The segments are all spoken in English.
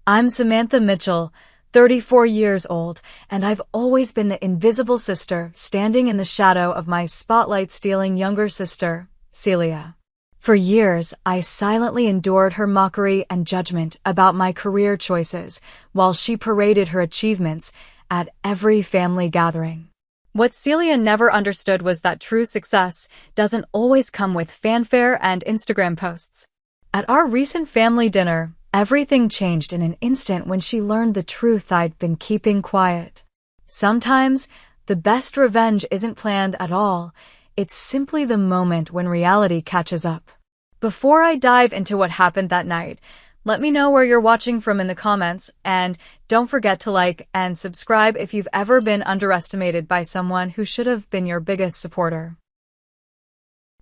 I'm Samantha Mitchell, 34 years old, and I've always been the invisible sister standing in the shadow of my spotlight-stealing younger sister, Celia. For years, I silently endured her mockery and judgment about my career choices while she paraded her achievements at every family gathering. What Celia never understood was that true success doesn't always come with fanfare and Instagram posts. At our recent family dinner, everything changed in an instant when she learned the truth I'd been keeping quiet. Sometimes, the best revenge isn't planned at all. It's simply the moment when reality catches up. Before I dive into what happened that night, let me know where you're watching from in the comments, and don't forget to like and subscribe if you've ever been underestimated by someone who should have been your biggest supporter.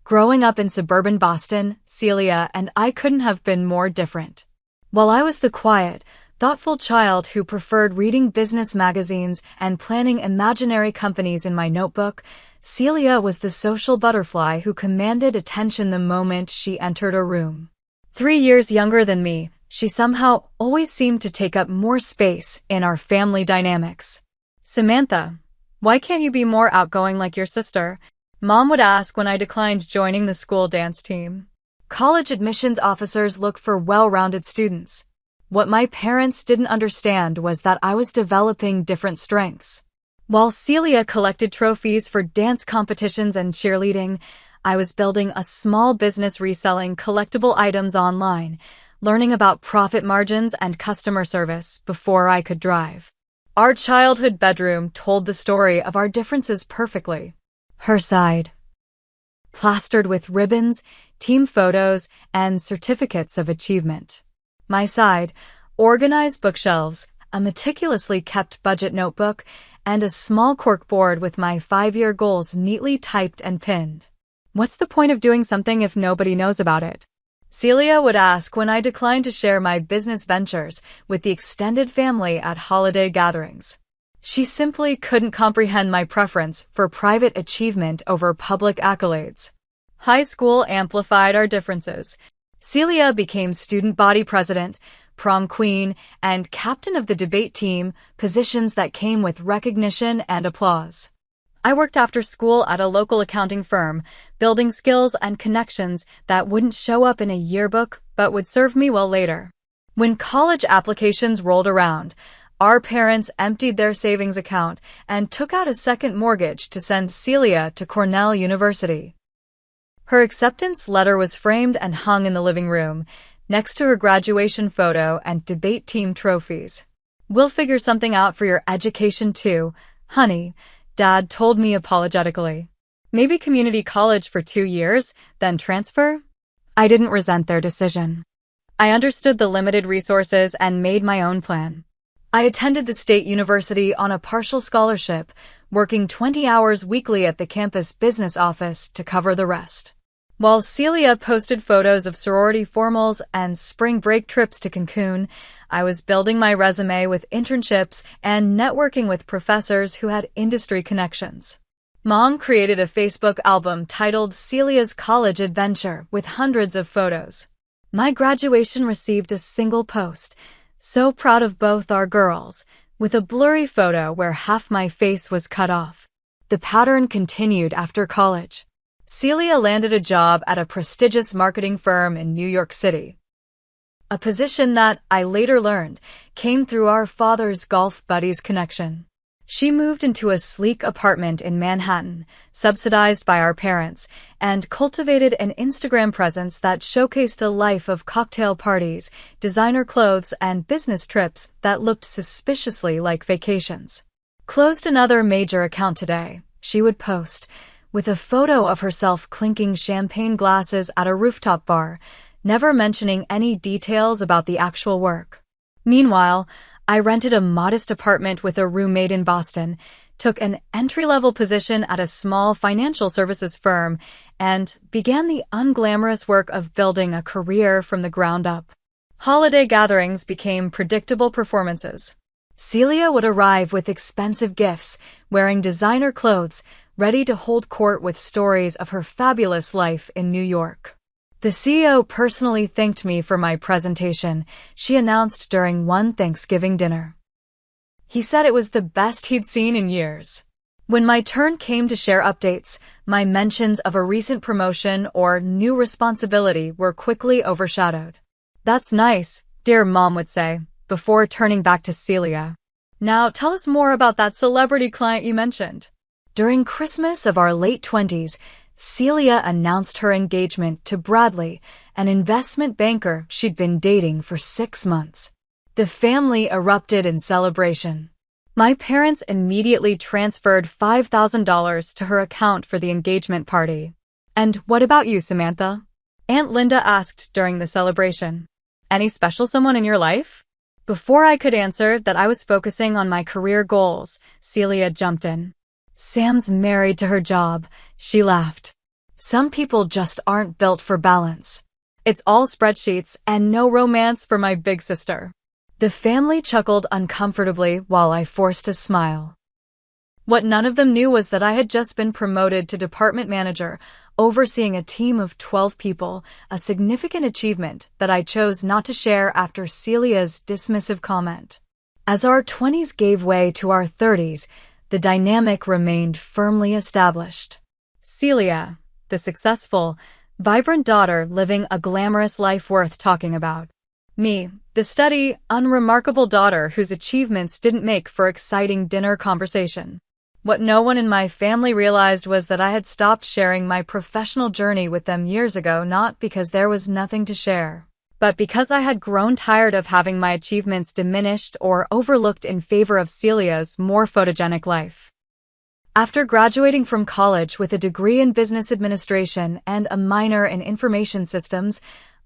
Growing up in suburban Boston, Celia and I couldn't have been more different. While I was the quiet, thoughtful child who preferred reading business magazines and planning imaginary companies in my notebook, Celia was the social butterfly who commanded attention the moment she entered a room. 3 years younger than me, she somehow always seemed to take up more space in our family dynamics. "Samantha, why can't you be more outgoing like your sister?" Mom would ask when I declined joining the school dance team. College admissions officers look for well-rounded students. What my parents didn't understand was that I was developing different strengths. While Celia collected trophies for dance competitions and cheerleading, I was building a small business reselling collectible items online, learning about profit margins and customer service before I could drive. Our childhood bedroom told the story of our differences perfectly. Her side, plastered with ribbons, team photos, and certificates of achievement. My side, organized bookshelves, a meticulously kept budget notebook, and a small corkboard with my 5-year goals neatly typed and pinned. "What's the point of doing something if nobody knows about it?" Celia would ask when I declined to share my business ventures with the extended family at holiday gatherings. She simply couldn't comprehend my preference for private achievement over public accolades. High school amplified our differences. Celia became student body president, prom queen, and captain of the debate team, positions that came with recognition and applause. I worked after school at a local accounting firm, building skills and connections that wouldn't show up in a yearbook but would serve me well later. When college applications rolled around, our parents emptied their savings account and took out a second mortgage to send Celia to Cornell University. Her acceptance letter was framed and hung in the living room, next to her graduation photo and debate team trophies. "We'll figure something out for your education too, honey," Dad told me apologetically. "Maybe community college for 2 years, then transfer?" I didn't resent their decision. I understood the limited resources and made my own plan. I attended the state university on a partial scholarship, working 20 hours weekly at the campus business office to cover the rest. While Celia posted photos of sorority formals and spring break trips to Cancun, I was building my resume with internships and networking with professors who had industry connections. Mom created a Facebook album titled Celia's College Adventure with hundreds of photos. My graduation received a single post, "So proud of both our girls," with a blurry photo where half my face was cut off. The pattern continued after college. Celia landed a job at a prestigious marketing firm in New York City. A position that, I later learned, came through our father's golf buddies connection. She moved into a sleek apartment in Manhattan, subsidized by our parents, and cultivated an Instagram presence that showcased a life of cocktail parties, designer clothes, and business trips that looked suspiciously like vacations. "Closed another major account today," she would post, with a photo of herself clinking champagne glasses at a rooftop bar, never mentioning any details about the actual work. Meanwhile, I rented a modest apartment with a roommate in Boston, took an entry-level position at a small financial services firm, and began the unglamorous work of building a career from the ground up. Holiday gatherings became predictable performances. Celia would arrive with expensive gifts, wearing designer clothes, ready to hold court with stories of her fabulous life in New York. The CEO personally thanked me for my presentation, she announced during one Thanksgiving dinner. He said it was the best he'd seen in years. When my turn came to share updates, my mentions of a recent promotion or new responsibility were quickly overshadowed. "That's nice," dear mom would say, before turning back to Celia. "Now tell us more about that celebrity client you mentioned." During Christmas of our late 20s, Celia announced her engagement to Bradley, an investment banker she'd been dating for 6 months. The family erupted in celebration. My parents immediately transferred $5,000 to her account for the engagement party. "And what about you, Samantha?" Aunt Linda asked during the celebration. "Any special someone in your life?" Before I could answer that I was focusing on my career goals, Celia jumped in. "Sam's married to her job," she laughed. "Some people just aren't built for balance. It's all spreadsheets and no romance for my big sister." The family chuckled uncomfortably while I forced a smile. What none of them knew was that I had just been promoted to department manager, overseeing a team of 12 people, a significant achievement that I chose not to share after Celia's dismissive comment. As our 20s gave way to our 30s, the dynamic remained firmly established. Celia, the successful, vibrant daughter living a glamorous life worth talking about. Me, the steady, unremarkable daughter whose achievements didn't make for exciting dinner conversation. What no one in my family realized was that I had stopped sharing my professional journey with them years ago, not because there was nothing to share, but because I had grown tired of having my achievements diminished or overlooked in favor of Celia's more photogenic life. After graduating from college with a degree in business administration and a minor in information systems,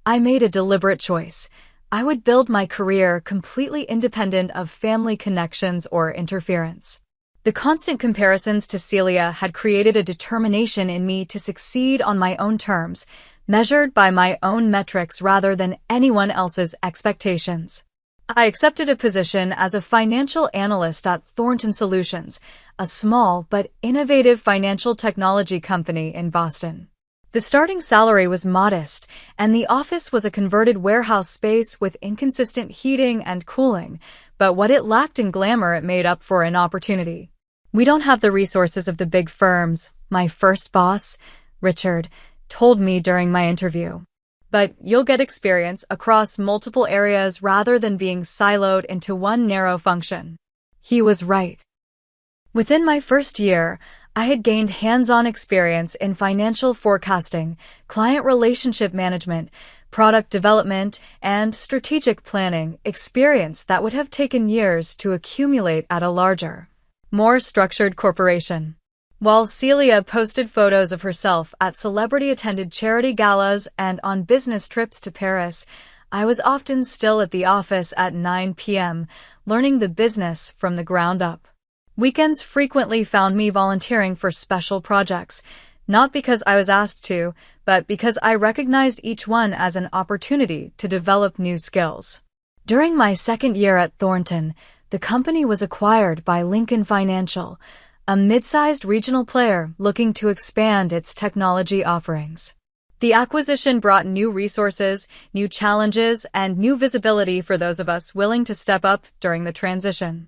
I made a deliberate choice. I would build my career completely independent of family connections or interference. The constant comparisons to Celia had created a determination in me to succeed on my own terms, measured by my own metrics rather than anyone else's expectations. I accepted a position as a financial analyst at Thornton Solutions, a small but innovative financial technology company in Boston. The starting salary was modest, and the office was a converted warehouse space with inconsistent heating and cooling, but what it lacked in glamour it made up for in opportunity. "We don't have the resources of the big firms," my first boss, Richard, told me during my interview. "But you'll get experience across multiple areas rather than being siloed into one narrow function." He was right. Within my first year, I had gained hands-on experience in financial forecasting, client relationship management, product development, and strategic planning, experience that would have taken years to accumulate at a larger, more structured corporation. While Celia posted photos of herself at celebrity-attended charity galas and on business trips to Paris, I was often still at the office at 9 p.m., learning the business from the ground up. Weekends frequently found me volunteering for special projects, not because I was asked to, but because I recognized each one as an opportunity to develop new skills. During my second year at Thornton, the company was acquired by Lincoln Financial, a mid-sized regional player looking to expand its technology offerings. The acquisition brought new resources, new challenges, and new visibility for those of us willing to step up during the transition.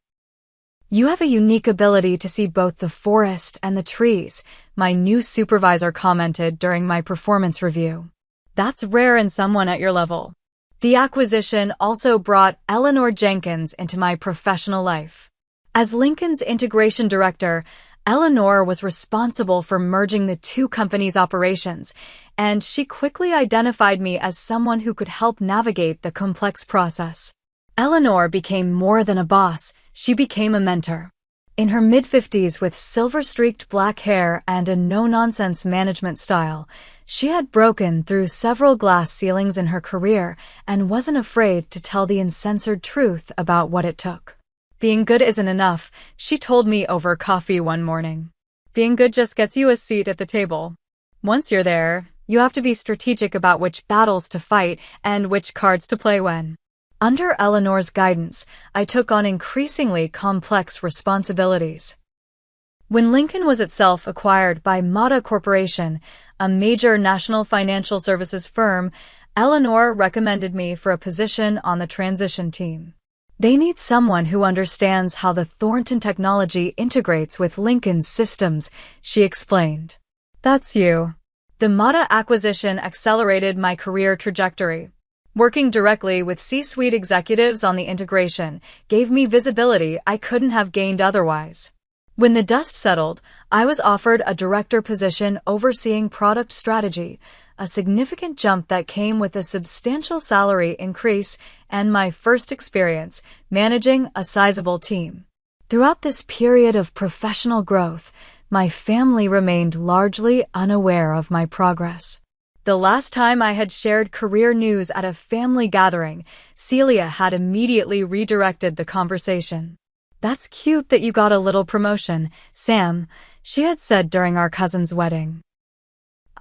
"You have a unique ability to see both the forest and the trees," my new supervisor commented during my performance review. "That's rare in someone at your level." The acquisition also brought Eleanor Jenkins into my professional life. As Lincoln's integration director, Eleanor was responsible for merging the two companies' operations, and she quickly identified me as someone who could help navigate the complex process. Eleanor became more than a boss, she became a mentor. In her mid-50s with silver-streaked black hair and a no-nonsense management style, she had broken through several glass ceilings in her career and wasn't afraid to tell the uncensored truth about what it took. "Being good isn't enough," she told me over coffee one morning. "Being good just gets you a seat at the table. Once you're there, you have to be strategic about which battles to fight and which cards to play when." Under Eleanor's guidance, I took on increasingly complex responsibilities. When Lincoln was itself acquired by Mata Corporation, a major national financial services firm, Eleanor recommended me for a position on the transition team. They need someone who understands how the Thornton technology integrates with Lincoln's systems, she explained. That's you. The Mata acquisition accelerated my career trajectory. Working directly with C-suite executives on the integration gave me visibility I couldn't have gained otherwise. When the dust settled, I was offered a director position overseeing product strategy, a significant jump that came with a substantial salary increase and my first experience managing a sizable team. Throughout this period of professional growth, my family remained largely unaware of my progress. The last time I had shared career news at a family gathering, Celia had immediately redirected the conversation. "That's cute that you got a little promotion, Sam," she had said during our cousin's wedding.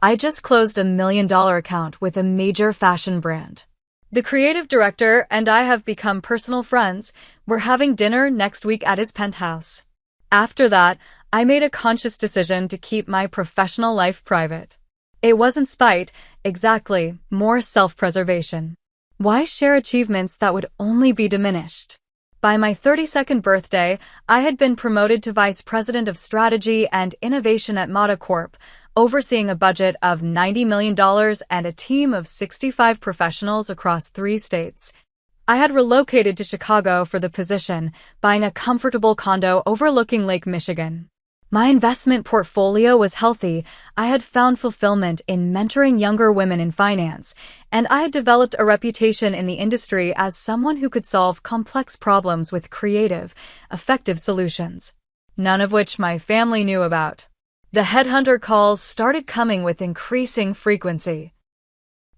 "I just closed $1 million account with a major fashion brand. The creative director and I have become personal friends. We're having dinner next week at his penthouse." After that, I made a conscious decision to keep my professional life private. It wasn't spite, exactly, more self-preservation. Why share achievements that would only be diminished? By my 32nd birthday, I had been promoted to Vice President of Strategy and Innovation at Mata Corp, overseeing a budget of $90 million and a team of 65 professionals across 3 states. I had relocated to Chicago for the position, buying a comfortable condo overlooking Lake Michigan. My investment portfolio was healthy. I had found fulfillment in mentoring younger women in finance, and I had developed a reputation in the industry as someone who could solve complex problems with creative, effective solutions, none of which my family knew about. The headhunter calls started coming with increasing frequency.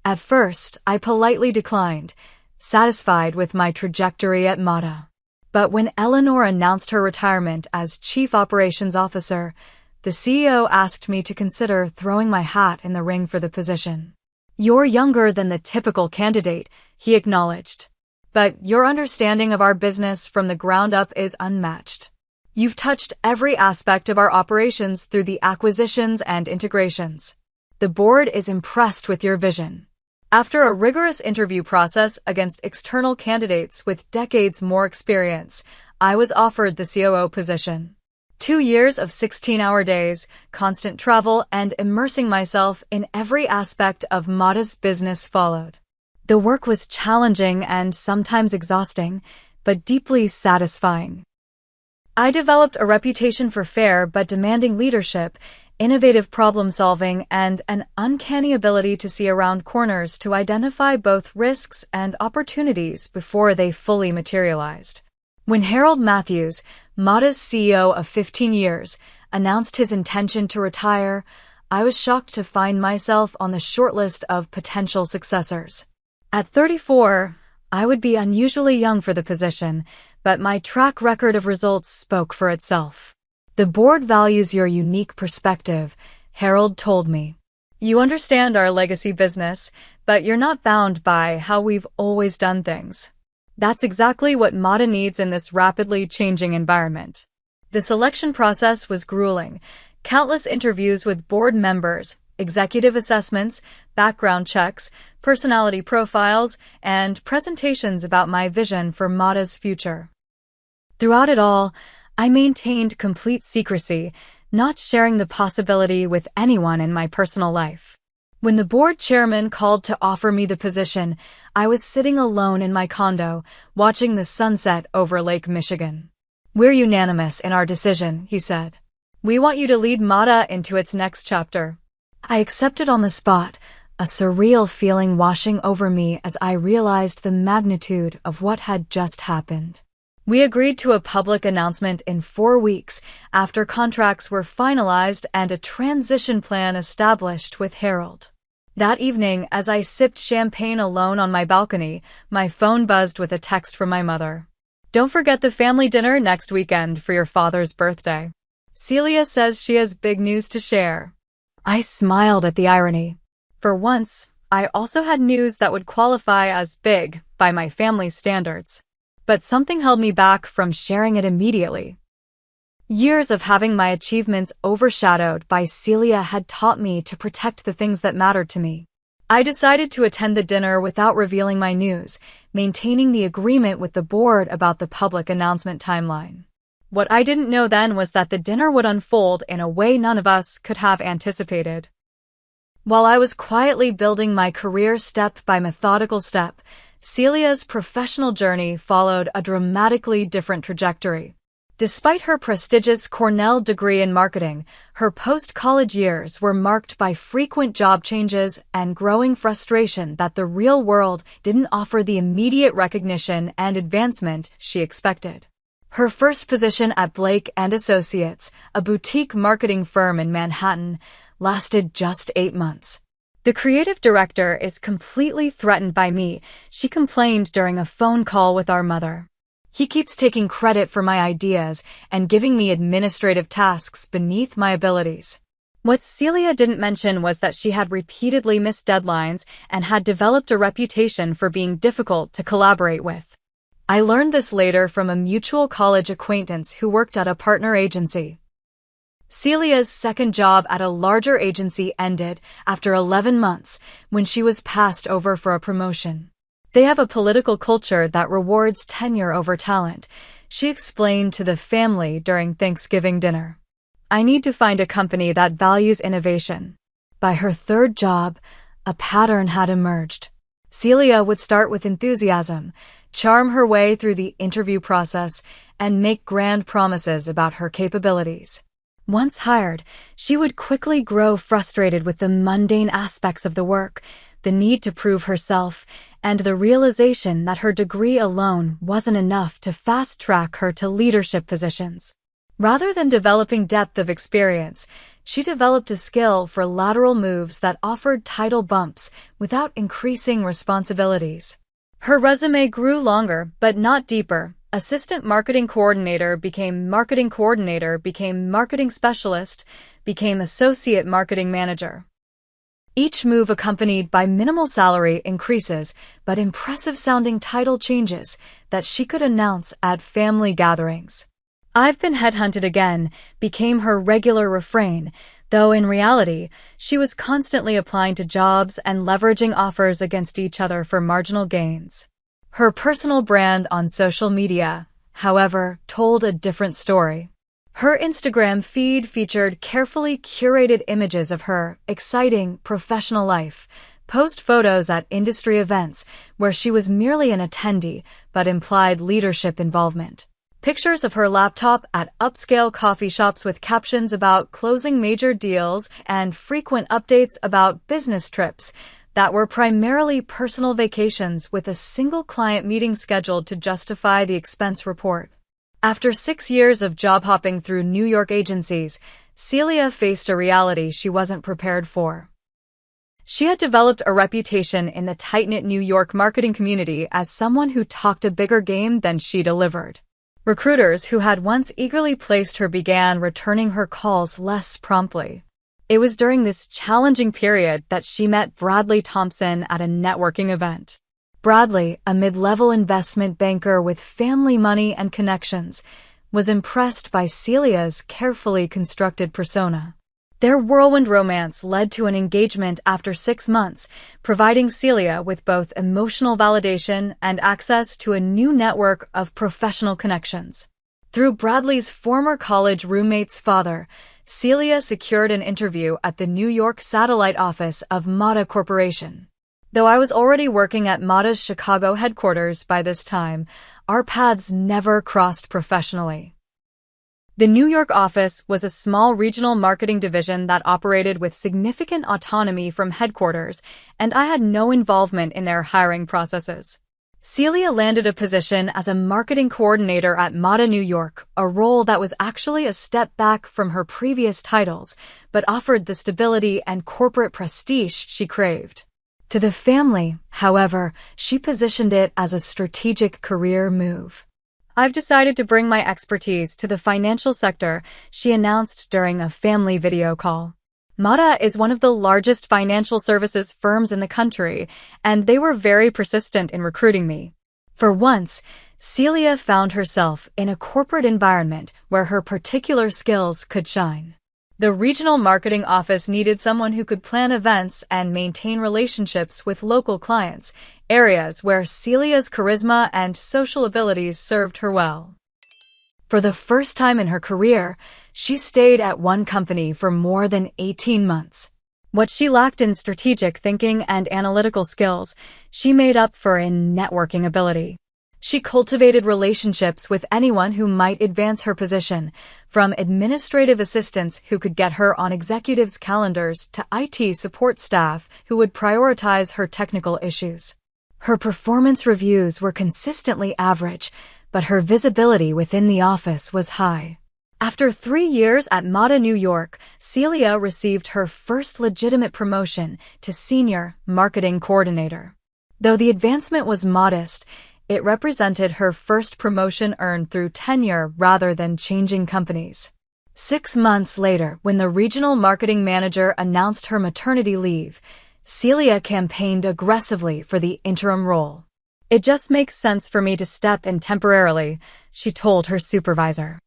At first, I politely declined, satisfied with my trajectory at Mata. But when Eleanor announced her retirement as Chief Operations Officer, the CEO asked me to consider throwing my hat in the ring for the position. "You're younger than the typical candidate," he acknowledged. "But your understanding of our business from the ground up is unmatched. You've touched every aspect of our operations through the acquisitions and integrations. The board is impressed with your vision." After a rigorous interview process against external candidates with decades more experience, I was offered the COO position. 2 years of 16-hour days, constant travel, and immersing myself in every aspect of Mata's business followed. The work was challenging and sometimes exhausting, but deeply satisfying. I developed a reputation for fair but demanding leadership, innovative problem-solving, and an uncanny ability to see around corners to identify both risks and opportunities before they fully materialized. When Harold Matthews, Mata's CEO of 15 years, announced his intention to retire, I was shocked to find myself on the shortlist of potential successors. At 34, I would be unusually young for the position, but my track record of results spoke for itself. "The board values your unique perspective," Harold told me. "You understand our legacy business, but you're not bound by how we've always done things." That's exactly what Mata needs in this rapidly changing environment. The selection process was grueling. Countless interviews with board members, executive assessments, background checks, personality profiles, and presentations about my vision for Mata's future. Throughout it all, I maintained complete secrecy, not sharing the possibility with anyone in my personal life. When the board chairman called to offer me the position, I was sitting alone in my condo, watching the sunset over Lake Michigan. "We're unanimous in our decision," he said. "We want you to lead Mata into its next chapter." I accepted on the spot, a surreal feeling washing over me as I realized the magnitude of what had just happened. We agreed to a public announcement in 4 weeks after contracts were finalized and a transition plan established with Harold. That evening, as I sipped champagne alone on my balcony, my phone buzzed with a text from my mother. "Don't forget the family dinner next weekend for your father's birthday. Celia says she has big news to share." I smiled at the irony. For once, I also had news that would qualify as big by my family's standards. But something held me back from sharing it immediately. Years of having my achievements overshadowed by Celia had taught me to protect the things that mattered to me. I decided to attend the dinner without revealing my news, maintaining the agreement with the board about the public announcement timeline. What I didn't know then was that the dinner would unfold in a way none of us could have anticipated. While I was quietly building my career step by methodical step, Celia's professional journey followed a dramatically different trajectory. Despite her prestigious Cornell degree in marketing, her post-college years were marked by frequent job changes and growing frustration that the real world didn't offer the immediate recognition and advancement she expected. Her first position at Blake & Associates, a boutique marketing firm in Manhattan, lasted just 8 months. "The creative director is completely threatened by me," she complained during a phone call with our mother. "He keeps taking credit for my ideas and giving me administrative tasks beneath my abilities." What Celia didn't mention was that she had repeatedly missed deadlines and had developed a reputation for being difficult to collaborate with. I learned this later from a mutual college acquaintance who worked at a partner agency. Celia's second job at a larger agency ended after 11 months when she was passed over for a promotion. "They have a political culture that rewards tenure over talent," she explained to the family during Thanksgiving dinner. "I need to find a company that values innovation." By her third job, a pattern had emerged. Celia would start with enthusiasm, charm her way through the interview process, and make grand promises about her capabilities. Once hired, she would quickly grow frustrated with the mundane aspects of the work, the need to prove herself, and the realization that her degree alone wasn't enough to fast-track her to leadership positions. Rather than developing depth of experience, she developed a skill for lateral moves that offered title bumps without increasing responsibilities. Her resume grew longer, but not deeper. Assistant marketing coordinator became marketing specialist, became associate marketing manager. Each move accompanied by minimal salary increases, but impressive-sounding title changes that she could announce at family gatherings. "I've been headhunted again" became her regular refrain, though in reality, she was constantly applying to jobs and leveraging offers against each other for marginal gains. Her personal brand on social media, however, told a different story. Her Instagram feed featured carefully curated images of her exciting professional life, post photos at industry events where she was merely an attendee but implied leadership involvement. Pictures of her laptop at upscale coffee shops with captions about closing major deals and frequent updates about business trips that were primarily personal vacations with a single client meeting scheduled to justify the expense report. After 6 years of job hopping through New York agencies, Celia faced a reality she wasn't prepared for. She had developed a reputation in the tight-knit New York marketing community as someone who talked a bigger game than she delivered. Recruiters who had once eagerly placed her began returning her calls less promptly. It was during this challenging period that she met Bradley Thompson at a networking event. Bradley, a mid-level investment banker with family money and connections, was impressed by Celia's carefully constructed persona. Their whirlwind romance led to an engagement after 6 months, providing Celia with both emotional validation and access to a new network of professional connections. Through Bradley's former college roommate's father, Celia secured an interview at the New York satellite office of Mata Corporation. Though I was already working at Mata's Chicago headquarters by this time, our paths never crossed professionally. The New York office was a small regional marketing division that operated with significant autonomy from headquarters, and I had no involvement in their hiring processes. Celia landed a position as a marketing coordinator at Mata New York, a role that was actually a step back from her previous titles, but offered the stability and corporate prestige she craved. To the family, however, she positioned it as a strategic career move. "I've decided to bring my expertise to the financial sector," she announced during a family video call. Mata is one of the largest financial services firms in the country, and they were very persistent in recruiting me. For once, Celia found herself in a corporate environment where her particular skills could shine. The regional marketing office needed someone who could plan events and maintain relationships with local clients, areas where Celia's charisma and social abilities served her well. For the first time in her career, she stayed at one company for more than 18 months. What she lacked in strategic thinking and analytical skills, she made up for in networking ability. She cultivated relationships with anyone who might advance her position, from administrative assistants who could get her on executives' calendars to IT support staff who would prioritize her technical issues. Her performance reviews were consistently average, but her visibility within the office was high. After 3 years at Mata New York, Celia received her first legitimate promotion to Senior Marketing Coordinator. Though the advancement was modest, it represented her first promotion earned through tenure rather than changing companies. 6 months later, when the regional marketing manager announced her maternity leave, Celia campaigned aggressively for the interim role. "It just makes sense for me to step in temporarily," she told her supervisor.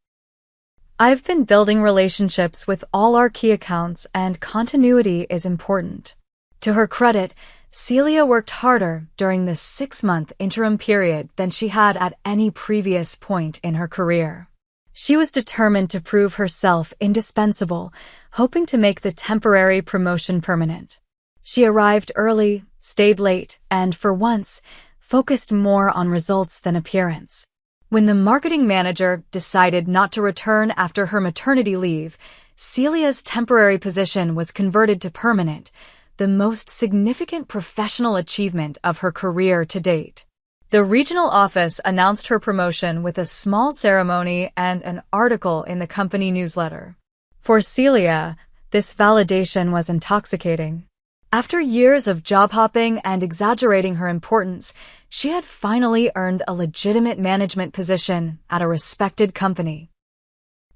"I've been building relationships with all our key accounts, and continuity is important." To her credit, Celia worked harder during this 6-month interim period than she had at any previous point in her career. She was determined to prove herself indispensable, hoping to make the temporary promotion permanent. She arrived early, stayed late, and for once, focused more on results than appearance. When the marketing manager decided not to return after her maternity leave, Celia's temporary position was converted to permanent, the most significant professional achievement of her career to date. The regional office announced her promotion with a small ceremony and an article in the company newsletter. For Celia, this validation was intoxicating. After years of job hopping and exaggerating her importance, she had finally earned a legitimate management position at a respected company.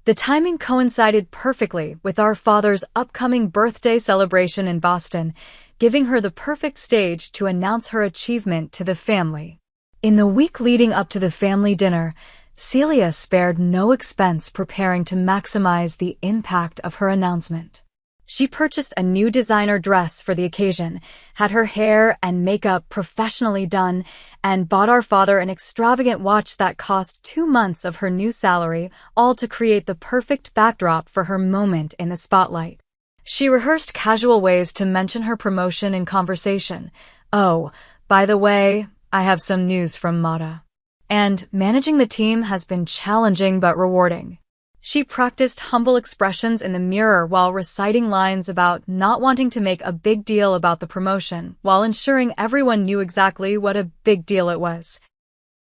The timing coincided perfectly with our father's upcoming birthday celebration in Boston, giving her the perfect stage to announce her achievement to the family. In the week leading up to the family dinner, Celia spared no expense preparing to maximize the impact of her announcement. She purchased a new designer dress for the occasion, had her hair and makeup professionally done, and bought our father an extravagant watch that cost 2 months of her new salary, all to create the perfect backdrop for her moment in the spotlight. She rehearsed casual ways to mention her promotion in conversation. "Oh, by the way, I have some news from Mata. And managing the team has been challenging but rewarding." She practiced humble expressions in the mirror while reciting lines about not wanting to make a big deal about the promotion, while ensuring everyone knew exactly what a big deal it was.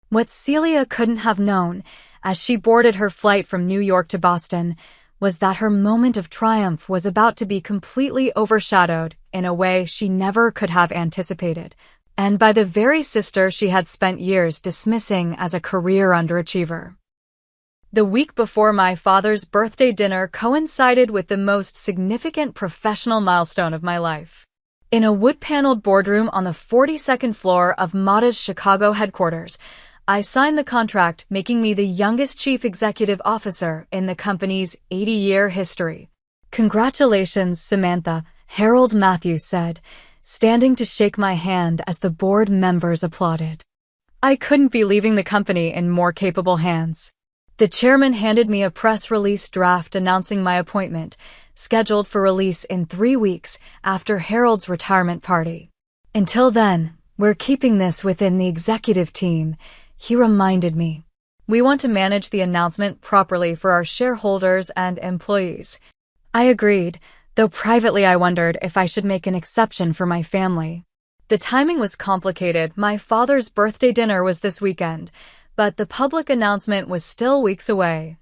What Celia couldn't have known, as she boarded her flight from New York to Boston, was that her moment of triumph was about to be completely overshadowed in a way she never could have anticipated, and by the very sister she had spent years dismissing as a career underachiever. The week before my father's birthday dinner coincided with the most significant professional milestone of my life. In a wood-paneled boardroom on the 42nd floor of Mata's Chicago headquarters, I signed the contract making me the youngest chief executive officer in the company's 80-year history. "Congratulations, Samantha," Harold Matthews said, standing to shake my hand as the board members applauded. I couldn't be leaving the company in more capable hands. The chairman handed me a press release draft announcing my appointment, scheduled for release in 3 weeks after Harold's retirement party. "Until then, we're keeping this within the executive team," he reminded me. "We want to manage the announcement properly for our shareholders and employees." I agreed, though privately I wondered if I should make an exception for my family. The timing was complicated. My father's birthday dinner was this weekend, but the public announcement was still weeks away.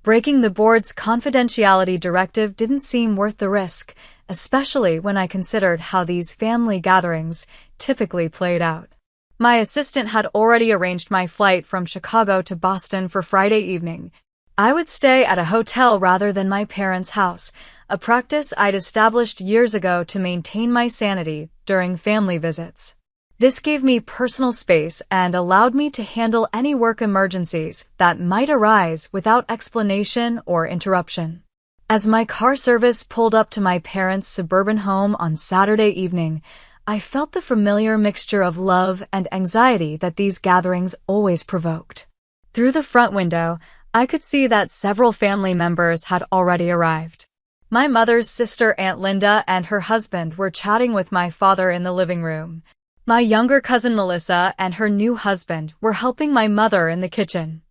Breaking the board's confidentiality directive didn't seem worth the risk, especially when I considered how these family gatherings typically played out. My assistant had already arranged my flight from Chicago to Boston for Friday evening. I would stay at a hotel rather than my parents' house, a practice I'd established years ago to maintain my sanity during family visits. This gave me personal space and allowed me to handle any work emergencies that might arise without explanation or interruption. As my car service pulled up to my parents' suburban home on Saturday evening, I felt the familiar mixture of love and anxiety that these gatherings always provoked. Through the front window, I could see that several family members had already arrived. My mother's sister, Aunt Linda, and her husband were chatting with my father in the living room. My younger cousin Melissa and her new husband were helping my mother in the kitchen.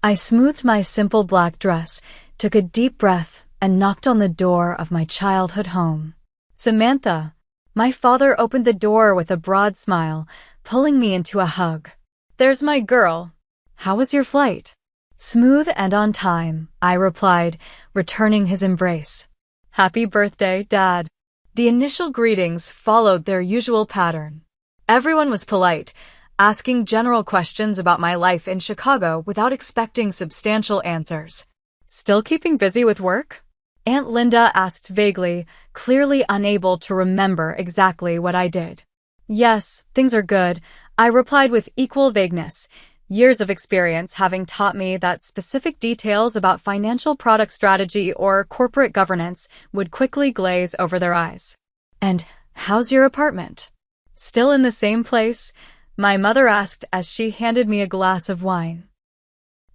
I smoothed my simple black dress, took a deep breath, and knocked on the door of my childhood home. "Samantha." My father opened the door with a broad smile, pulling me into a hug. "There's my girl. How was your flight?" "Smooth and on time," I replied, returning his embrace. "Happy birthday, Dad." The initial greetings followed their usual pattern. Everyone was polite, asking general questions about my life in Chicago without expecting substantial answers. "Still keeping busy with work?" Aunt Linda asked vaguely, clearly unable to remember exactly what I did. "Yes, things are good," I replied with equal vagueness, years of experience having taught me that specific details about financial product strategy or corporate governance would quickly glaze over their eyes. "And how's your apartment?" "Still in the same place?" my mother asked as she handed me a glass of wine.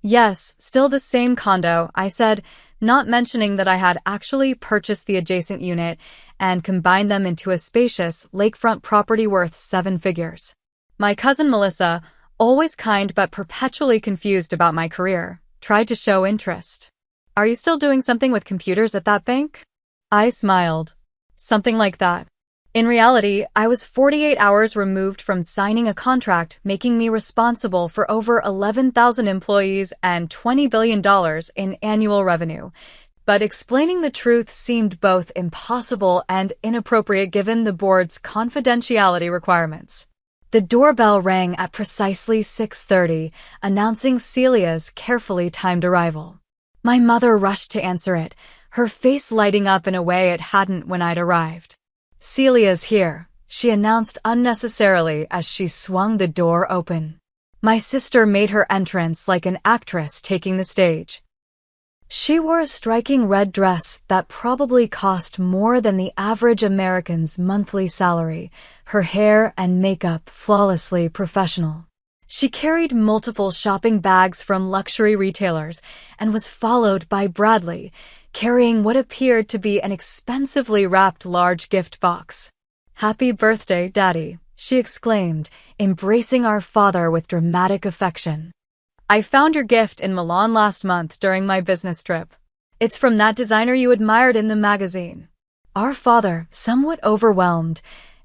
"Yes, still the same condo," I said, not mentioning that I had actually purchased the adjacent unit and combined them into a spacious lakefront property worth 7 figures. My cousin Melissa, always kind but perpetually confused about my career, tried to show interest. "Are you still doing something with computers at that bank?" I smiled. "Something like that." In reality, I was 48 hours removed from signing a contract making me responsible for over 11,000 employees and $20 billion in annual revenue. But explaining the truth seemed both impossible and inappropriate given the board's confidentiality requirements. The doorbell rang at precisely 6:30, announcing Celia's carefully timed arrival. My mother rushed to answer it, her face lighting up in a way it hadn't when I'd arrived. "Celia's here," she announced unnecessarily as she swung the door open. My sister made her entrance like an actress taking the stage. She wore a striking red dress that probably cost more than the average American's monthly salary, her hair and makeup flawlessly professional. She carried multiple shopping bags from luxury retailers and was followed by Bradley, carrying what appeared to be an expensively wrapped large gift box. "Happy birthday, Daddy," she exclaimed, embracing our father with dramatic affection. "I found your gift in Milan last month during my business trip. It's from that designer you admired in the magazine." Our father, somewhat overwhelmed,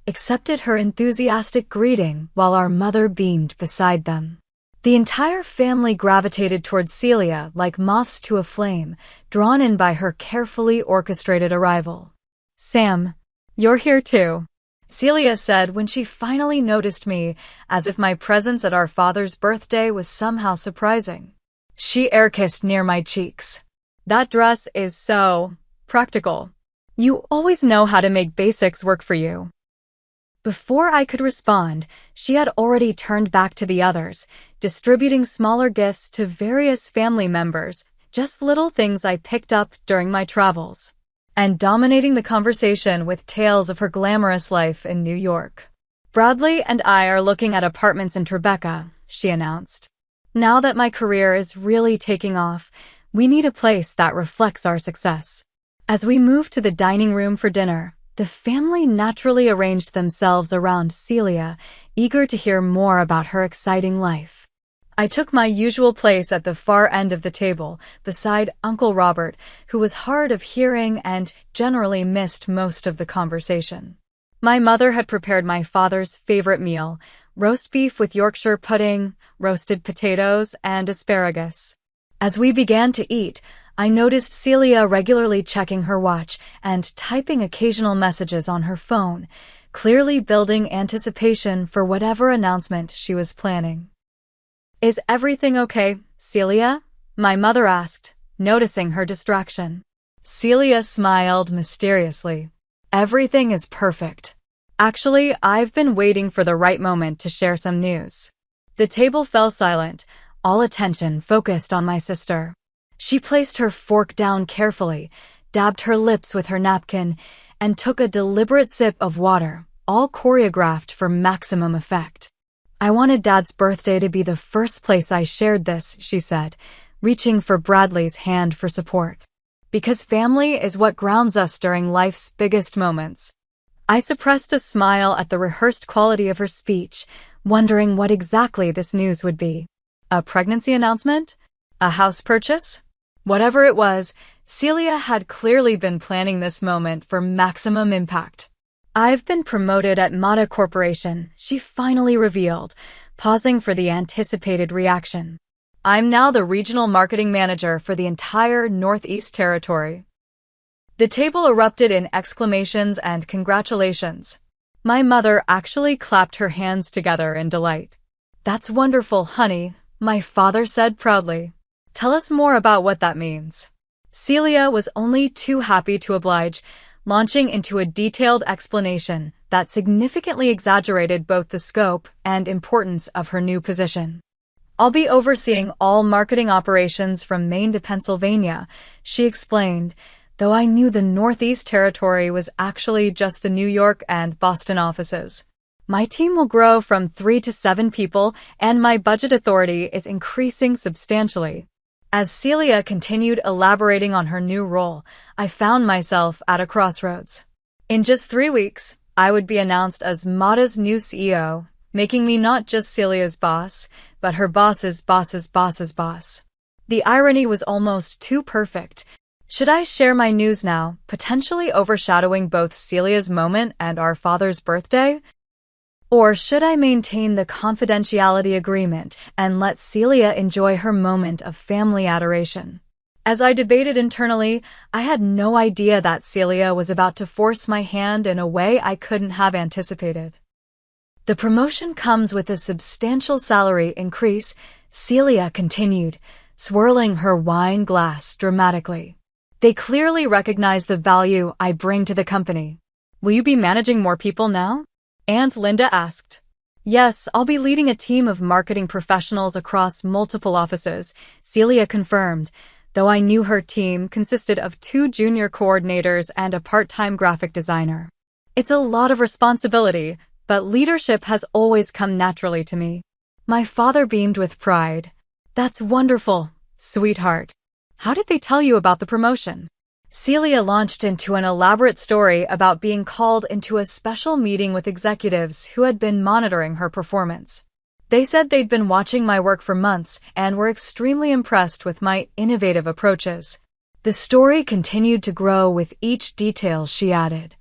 accepted her enthusiastic greeting while our mother beamed beside them. The entire family gravitated toward Celia like moths to a flame, drawn in by her carefully orchestrated arrival. "Sam, you're here too," Celia said when she finally noticed me, as if my presence at our father's birthday was somehow surprising. She air-kissed near my cheeks. "That dress is so practical. You always know how to make basics work for you." Before I could respond, she had already turned back to the others, distributing smaller gifts to various family members, just little things I picked up during my travels, and dominating the conversation with tales of her glamorous life in New York. "Bradley and I are looking at apartments in Tribeca," she announced. "Now that my career is really taking off, we need a place that reflects our success." As we moved to the dining room for dinner, the family naturally arranged themselves around Celia, eager to hear more about her exciting life. I took my usual place at the far end of the table, beside Uncle Robert, who was hard of hearing and generally missed most of the conversation. My mother had prepared my father's favorite meal, roast beef with Yorkshire pudding, roasted potatoes, and asparagus. As we began to eat, I noticed Celia regularly checking her watch and typing occasional messages on her phone, clearly building anticipation for whatever announcement she was planning. "Is everything okay, Celia?" my mother asked, noticing her distraction. Celia smiled mysteriously. "Everything is perfect." Actually, I've been waiting for the right moment to share some news. The table fell silent, all attention focused on my sister. She placed her fork down carefully, dabbed her lips with her napkin, and took a deliberate sip of water, all choreographed for maximum effect. I wanted Dad's birthday to be the first place I shared this, she said, reaching for Bradley's hand for support. Because family is what grounds us during life's biggest moments. I suppressed a smile at the rehearsed quality of her speech, wondering what exactly this news would be. A pregnancy announcement? A house purchase? Whatever it was, Celia had clearly been planning this moment for maximum impact. I've been promoted at Mata Corporation, she finally revealed, pausing for the anticipated reaction. I'm now the regional marketing manager for the entire Northeast Territory. The table erupted in exclamations and congratulations. My mother actually clapped her hands together in delight. That's wonderful, honey, my father said proudly. Tell us more about what that means. Celia was only too happy to oblige, launching into a detailed explanation that significantly exaggerated both the scope and importance of her new position. I'll be overseeing all marketing operations from Maine to Pennsylvania, she explained, though I knew the Northeast Territory was actually just the New York and Boston offices. My team will grow from 3 to 7 people, and my budget authority is increasing substantially. As Celia continued elaborating on her new role, I found myself at a crossroads. In just 3 weeks, I would be announced as Mata's new CEO, making me not just Celia's boss, but her boss's boss's boss's boss. The irony was almost too perfect. Should I share my news now, potentially overshadowing both Celia's moment and our father's birthday? Or should I maintain the confidentiality agreement and let Celia enjoy her moment of family adoration? As I debated internally, I had no idea that Celia was about to force my hand in a way I couldn't have anticipated. The promotion comes with a substantial salary increase, Celia continued, swirling her wine glass dramatically. They clearly recognize the value I bring to the company. Will you be managing more people now? Aunt Linda asked. Yes, I'll be leading a team of marketing professionals across multiple offices, Celia confirmed, though I knew her team consisted of 2 junior coordinators and a part-time graphic designer. It's a lot of responsibility, but leadership has always come naturally to me. My father beamed with pride. That's wonderful, sweetheart. How did they tell you about the promotion? Celia launched into an elaborate story about being called into a special meeting with executives who had been monitoring her performance. They said they'd been watching my work for months and were extremely impressed with my innovative approaches. The story continued to grow with each detail she added.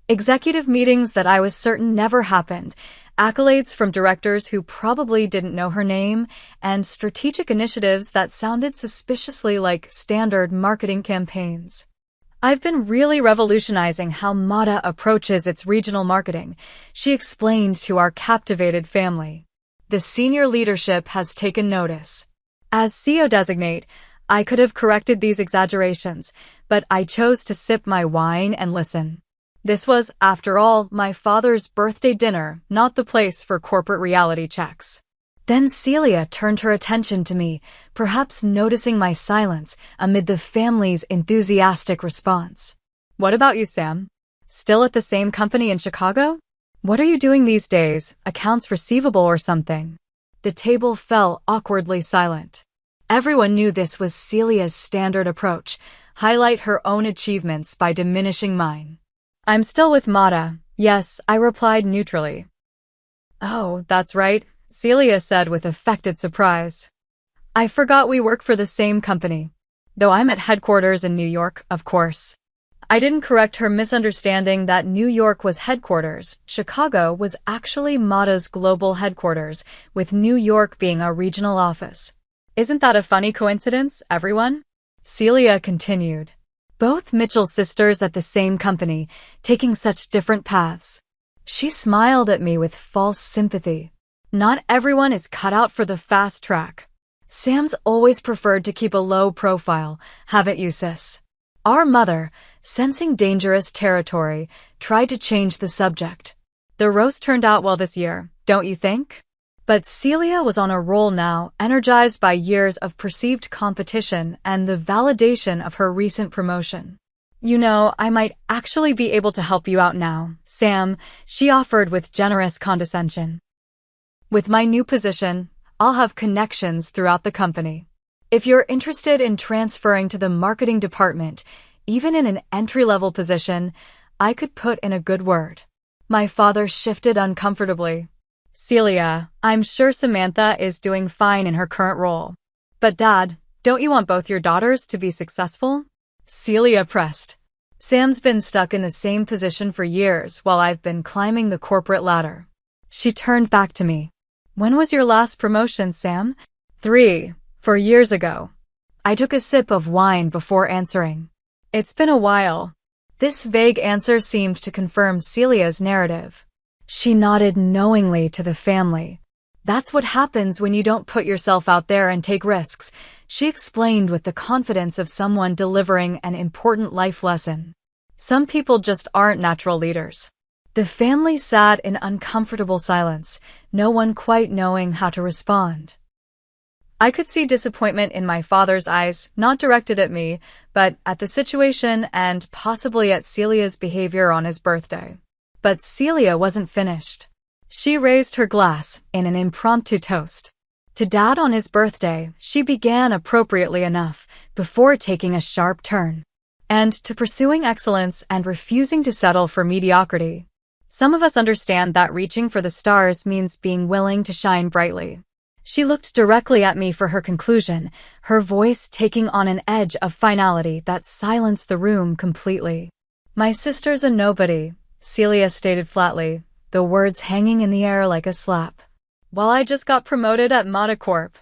Executive meetings that I was certain never happened, accolades from directors who probably didn't know her name, and strategic initiatives that sounded suspiciously like standard marketing campaigns. I've been really revolutionizing how Mata approaches its regional marketing, she explained to our captivated family. The senior leadership has taken notice. As CEO designate, I could have corrected these exaggerations, but I chose to sip my wine and listen. This was, after all, my father's birthday dinner, not the place for corporate reality checks. Then Celia turned her attention to me, perhaps noticing my silence amid the family's enthusiastic response. What about you, Sam? Still at the same company in Chicago? What are you doing these days, accounts receivable or something? The table fell awkwardly silent. Everyone knew this was Celia's standard approach, highlight her own achievements by diminishing mine. I'm still with Mata, yes, I replied neutrally. Oh, that's right, Celia said with affected surprise. I forgot we work for the same company. Though I'm at headquarters in New York, of course. I didn't correct her misunderstanding that New York was headquarters. Chicago was actually Mata's global headquarters, with New York being a regional office. Isn't that a funny coincidence, everyone? Celia continued. Both Mitchell sisters at the same company, taking such different paths. She smiled at me with false sympathy. Not everyone is cut out for the fast track. Sam's always preferred to keep a low profile, haven't you, sis? Our mother, sensing dangerous territory, tried to change the subject. The roast turned out well this year, don't you think? But Celia was on a roll now, energized by years of perceived competition and the validation of her recent promotion. You know, I might actually be able to help you out now, Sam, she offered with generous condescension. With my new position, I'll have connections throughout the company. If you're interested in transferring to the marketing department, even in an entry-level position, I could put in a good word. My father shifted uncomfortably. Celia, I'm sure Samantha is doing fine in her current role. But Dad, don't you want both your daughters to be successful? Celia pressed. Sam's been stuck in the same position for years while I've been climbing the corporate ladder. She turned back to me. When was your last promotion, Sam? 4 years ago. I took a sip of wine before answering. It's been a while. This vague answer seemed to confirm Celia's narrative. She nodded knowingly to the family. That's what happens when you don't put yourself out there and take risks, she explained with the confidence of someone delivering an important life lesson. Some people just aren't natural leaders. The family sat in uncomfortable silence, no one quite knowing how to respond. I could see disappointment in my father's eyes, not directed at me, but at the situation and possibly at Celia's behavior on his birthday. But Celia wasn't finished. She raised her glass in an impromptu toast. To Dad on his birthday, she began appropriately enough, before taking a sharp turn. And to pursuing excellence and refusing to settle for mediocrity. Some of us understand that reaching for the stars means being willing to shine brightly. She looked directly at me for her conclusion, her voice taking on an edge of finality that silenced the room completely. My sister's a nobody, Celia stated flatly, the words hanging in the air like a slap. While I just got promoted at Mata Corp.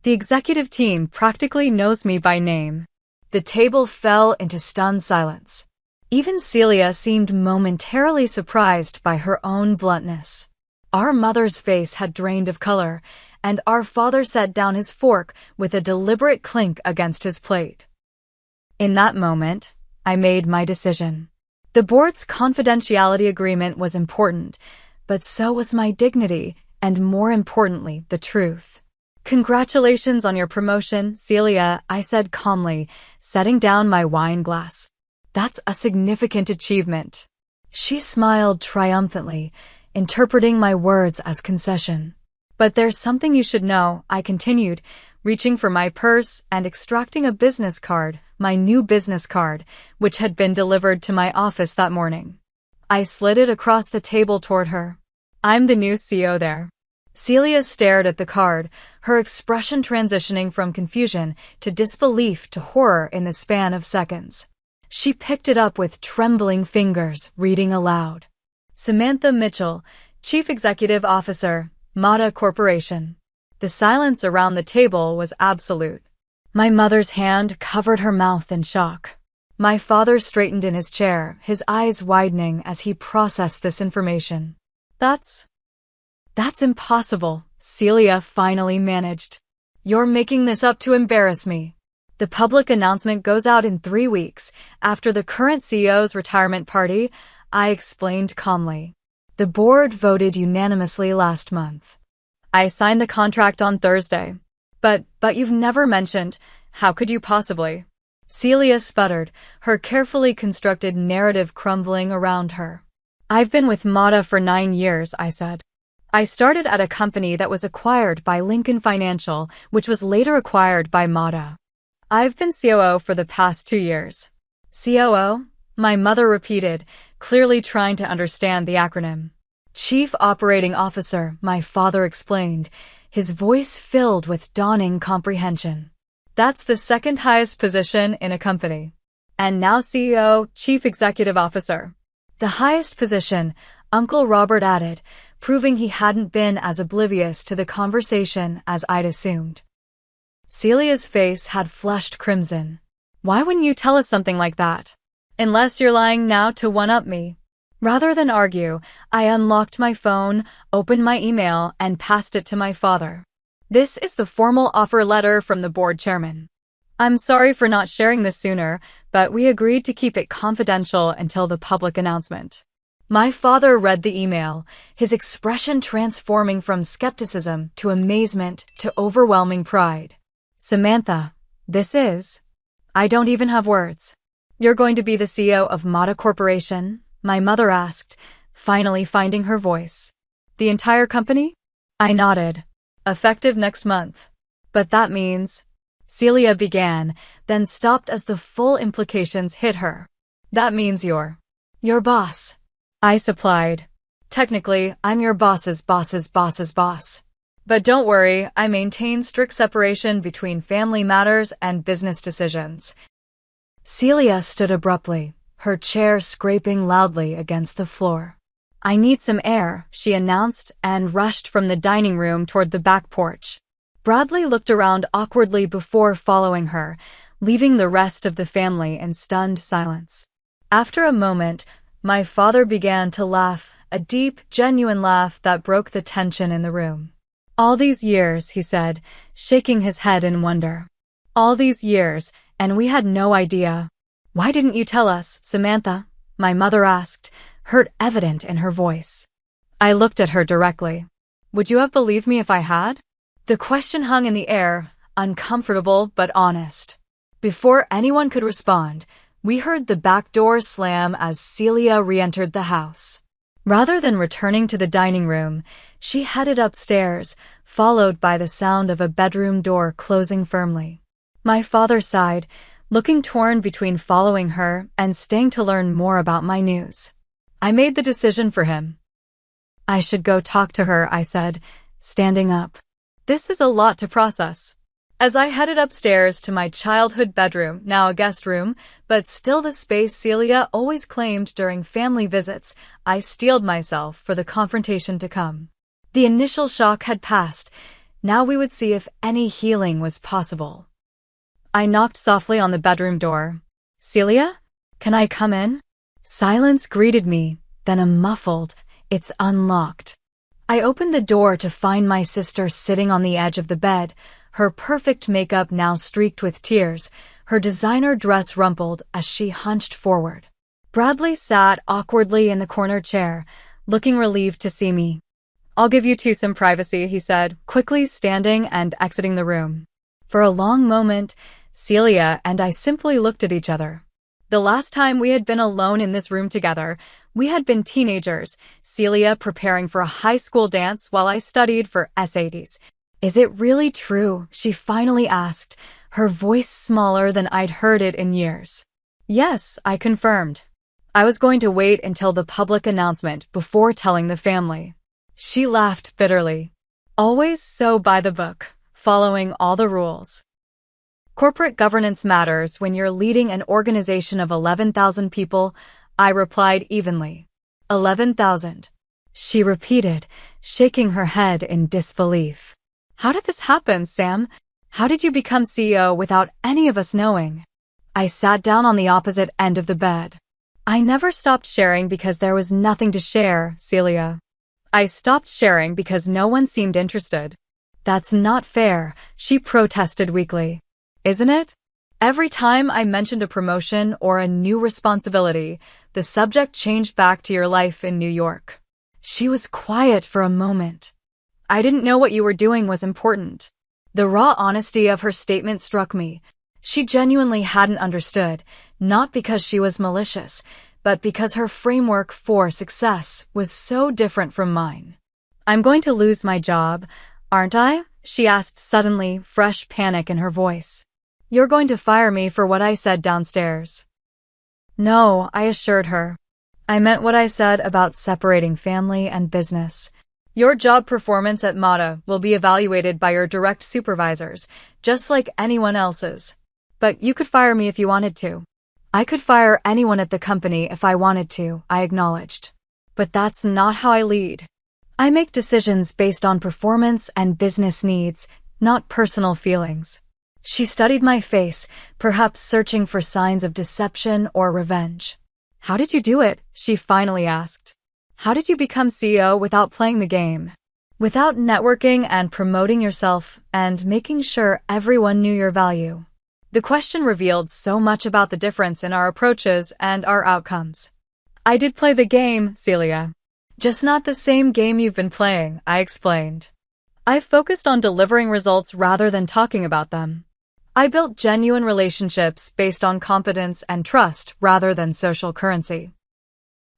The executive team practically knows me by name. The table fell into stunned silence. Even Celia seemed momentarily surprised by her own bluntness. Our mother's face had drained of color, and our father set down his fork with a deliberate clink against his plate. In that moment, I made my decision. The board's confidentiality agreement was important, but so was my dignity, and more importantly, the truth. Congratulations on your promotion, Celia, I said calmly, setting down my wine glass. That's a significant achievement. She smiled triumphantly, interpreting my words as concession. But there's something you should know, I continued, reaching for my purse and extracting a business card, my new business card, which had been delivered to my office that morning. I slid it across the table toward her. I'm the new CEO there. Celia stared at the card, her expression transitioning from confusion to disbelief to horror in the span of seconds. She picked it up with trembling fingers, reading aloud. Samantha Mitchell, Chief Executive Officer, Mata Corporation. The silence around the table was absolute. My mother's hand covered her mouth in shock. My father straightened in his chair, his eyes widening as he processed this information. That's impossible, Celia finally managed. You're making this up to embarrass me. The public announcement goes out in 3 weeks, after the current CEO's retirement party, I explained calmly. The board voted unanimously last month. I signed the contract on Thursday. But you've never mentioned, how could you possibly? Celia sputtered, her carefully constructed narrative crumbling around her. I've been with Mata for 9 years, I said. I started at a company that was acquired by Lincoln Financial, which was later acquired by Mata. I've been COO for the past 2 years. COO? My mother repeated, clearly trying to understand the acronym. Chief Operating Officer, my father explained, his voice filled with dawning comprehension. That's the second highest position in a company. And now CEO, Chief Executive Officer. The highest position, Uncle Robert added, proving he hadn't been as oblivious to the conversation as I'd assumed. Celia's face had flushed crimson. Why wouldn't you tell us something like that? Unless you're lying now to one-up me. Rather than argue, I unlocked my phone, opened my email, and passed it to my father. This is the formal offer letter from the board chairman. I'm sorry for not sharing this sooner, but we agreed to keep it confidential until the public announcement. My father read the email, his expression transforming from skepticism to amazement to overwhelming pride. Samantha, I don't even have words. You're going to be the CEO of Mata Corporation? My mother asked, finally finding her voice. The entire company? I nodded. Effective next month. But that means... Celia began, then stopped as the full implications hit her. That means you're boss. I supplied. Technically, I'm your boss's boss's boss's boss. But don't worry, I maintain strict separation between family matters and business decisions. Celia stood abruptly, her chair scraping loudly against the floor. I need some air, she announced and rushed from the dining room toward the back porch. Bradley looked around awkwardly before following her, leaving the rest of the family in stunned silence. After a moment, my father began to laugh, a deep, genuine laugh that broke the tension in the room. All these years, he said, shaking his head in wonder. All these years, and we had no idea. Why didn't you tell us, Samantha? My mother asked, hurt evident in her voice. I looked at her directly. Would you have believed me if I had? The question hung in the air, uncomfortable but honest. Before anyone could respond, we heard the back door slam as Celia re-entered the house. Rather than returning to the dining room, she headed upstairs, followed by the sound of a bedroom door closing firmly. My father sighed, looking torn between following her and staying to learn more about my news. I made the decision for him. I should go talk to her, I said, standing up. This is a lot to process. As I headed upstairs to my childhood bedroom, now a guest room, but still the space Celia always claimed during family visits, I steeled myself for the confrontation to come. The initial shock had passed. Now we would see if any healing was possible. I knocked softly on the bedroom door. Celia? Can I come in? Silence greeted me, then a muffled, "It's unlocked." I opened the door to find my sister sitting on the edge of the bed, her perfect makeup now streaked with tears, her designer dress rumpled as she hunched forward. Bradley sat awkwardly in the corner chair, looking relieved to see me. I'll give you two some privacy, he said, quickly standing and exiting the room. For a long moment, Celia and I simply looked at each other. The last time we had been alone in this room together, we had been teenagers, Celia preparing for a high school dance while I studied for SATs. Is it really true? She finally asked, her voice smaller than I'd heard it in years. Yes, I confirmed. I was going to wait until the public announcement before telling the family. She laughed bitterly. Always so by the book, following all the rules. Corporate governance matters when you're leading an organization of 11,000 people, I replied evenly. 11,000. She repeated, shaking her head in disbelief. How did this happen, Sam? How did you become CEO without any of us knowing? I sat down on the opposite end of the bed. I never stopped sharing because there was nothing to share, Celia. I stopped sharing because no one seemed interested. That's not fair, she protested weakly. Isn't it? Every time I mentioned a promotion or a new responsibility, the subject changed back to your life in New York. She was quiet for a moment. I didn't know what you were doing was important. The raw honesty of her statement struck me. She genuinely hadn't understood, not because she was malicious, but because her framework for success was so different from mine. I'm going to lose my job, aren't I? She asked suddenly, fresh panic in her voice. You're going to fire me for what I said downstairs. No, I assured her. I meant what I said about separating family and business. Your job performance at Mata will be evaluated by your direct supervisors, just like anyone else's. But you could fire me if you wanted to. I could fire anyone at the company if I wanted to, I acknowledged. But that's not how I lead. I make decisions based on performance and business needs, not personal feelings. She studied my face, perhaps searching for signs of deception or revenge. How did you do it? She finally asked. How did you become CEO without playing the game? Without networking and promoting yourself and making sure everyone knew your value? The question revealed so much about the difference in our approaches and our outcomes. I did play the game, Celia. Just not the same game you've been playing, I explained. I've focused on delivering results rather than talking about them. I built genuine relationships based on competence and trust rather than social currency.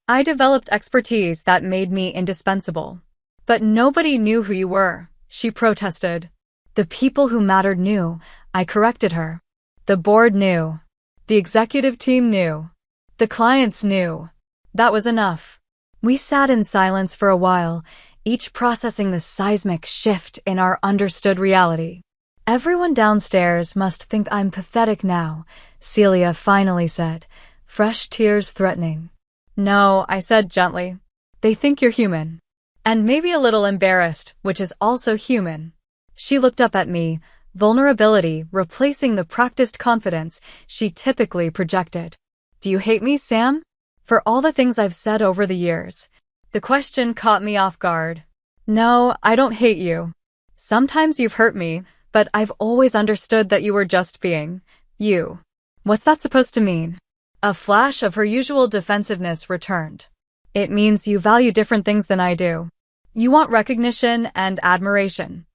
I developed expertise that made me indispensable. But nobody knew who you were, she protested. The people who mattered knew, I corrected her. The board knew. The executive team knew. The clients knew. That was enough. We sat in silence for a while, each processing the seismic shift in our understood reality. Everyone downstairs must think I'm pathetic now, Celia finally said, fresh tears threatening. No, I said gently. They think you're human. And maybe a little embarrassed, which is also human. She looked up at me, vulnerability replacing the practiced confidence she typically projected. Do you hate me, Sam? For all the things I've said over the years. The question caught me off guard. No, I don't hate you. Sometimes you've hurt me, but I've always understood that you were just being you. What's that supposed to mean? A flash of her usual defensiveness returned. It means you value different things than I do. You want recognition and admiration.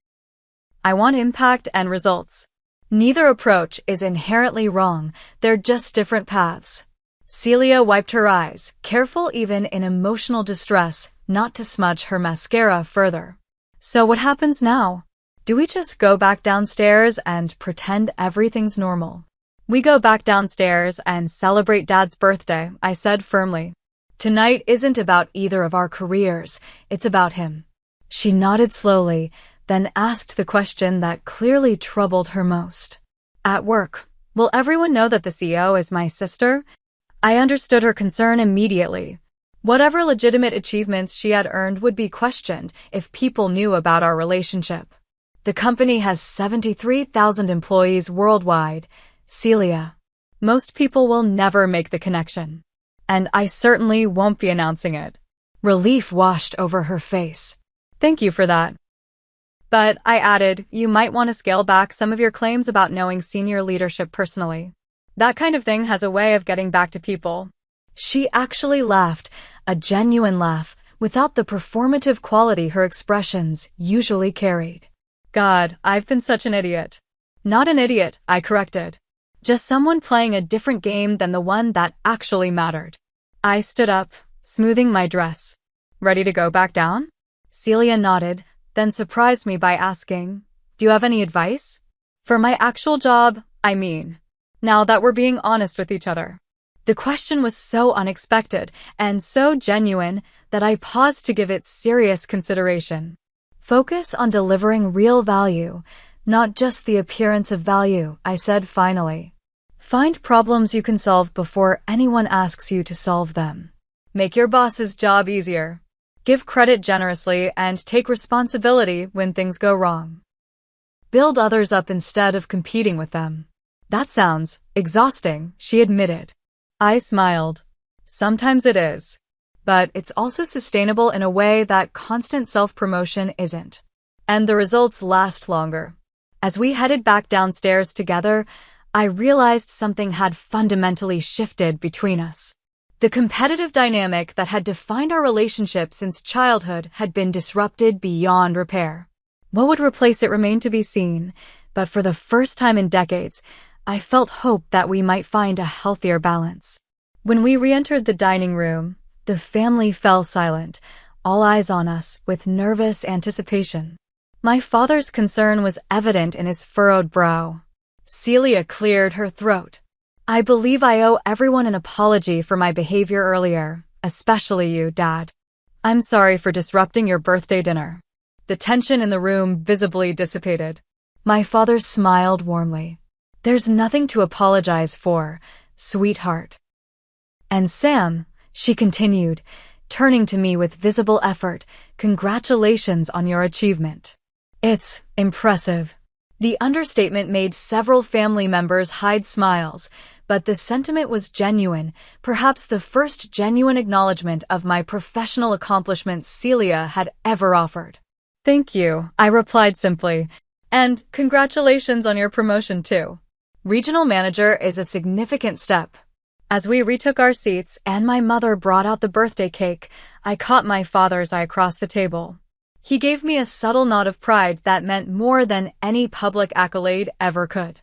I want impact and results. Neither approach is inherently wrong, they're just different paths. Celia wiped her eyes, careful even in emotional distress not to smudge her mascara further. So what happens now? Do we just go back downstairs and pretend everything's normal? We go back downstairs and celebrate Dad's birthday, I said firmly. Tonight isn't about either of our careers, it's about him. She nodded slowly, then asked the question that clearly troubled her most. At work, will everyone know that the CEO is my sister? I understood her concern immediately. Whatever legitimate achievements she had earned would be questioned if people knew about our relationship. The company has 73,000 employees worldwide, Celia. Most people will never make the connection. And I certainly won't be announcing it. Relief washed over her face. Thank you for that. But, I added, you might want to scale back some of your claims about knowing senior leadership personally. That kind of thing has a way of getting back to people. She actually laughed, a genuine laugh, without the performative quality her expressions usually carried. God, I've been such an idiot. Not an idiot, I corrected. Just someone playing a different game than the one that actually mattered. I stood up, smoothing my dress. Ready to go back down? Celia nodded, then surprised me by asking, do you have any advice? For my actual job, I mean. Now that we're being honest with each other. The question was so unexpected and so genuine that I paused to give it serious consideration. Focus on delivering real value, not just the appearance of value, I said finally. Find problems you can solve before anyone asks you to solve them. Make your boss's job easier. Give credit generously and take responsibility when things go wrong. Build others up instead of competing with them. That sounds exhausting, she admitted. I smiled. Sometimes it is. But it's also sustainable in a way that constant self-promotion isn't. And the results last longer. As we headed back downstairs together, I realized something had fundamentally shifted between us. The competitive dynamic that had defined our relationship since childhood had been disrupted beyond repair. What would replace it remained to be seen, but for the first time in decades, I felt hope that we might find a healthier balance. When we re-entered the dining room, the family fell silent, all eyes on us with nervous anticipation. My father's concern was evident in his furrowed brow. Celia cleared her throat. I believe I owe everyone an apology for my behavior earlier, especially you, Dad. I'm sorry for disrupting your birthday dinner. The tension in the room visibly dissipated. My father smiled warmly. There's nothing to apologize for, sweetheart. And Sam, she continued, turning to me with visible effort, congratulations on your achievement. It's impressive. The understatement made several family members hide smiles, but the sentiment was genuine, perhaps the first genuine acknowledgement of my professional accomplishments Celia had ever offered. Thank you, I replied simply, and congratulations on your promotion too. Regional manager is a significant step. As we retook our seats and my mother brought out the birthday cake, I caught my father's eye across the table. He gave me a subtle nod of pride that meant more than any public accolade ever could.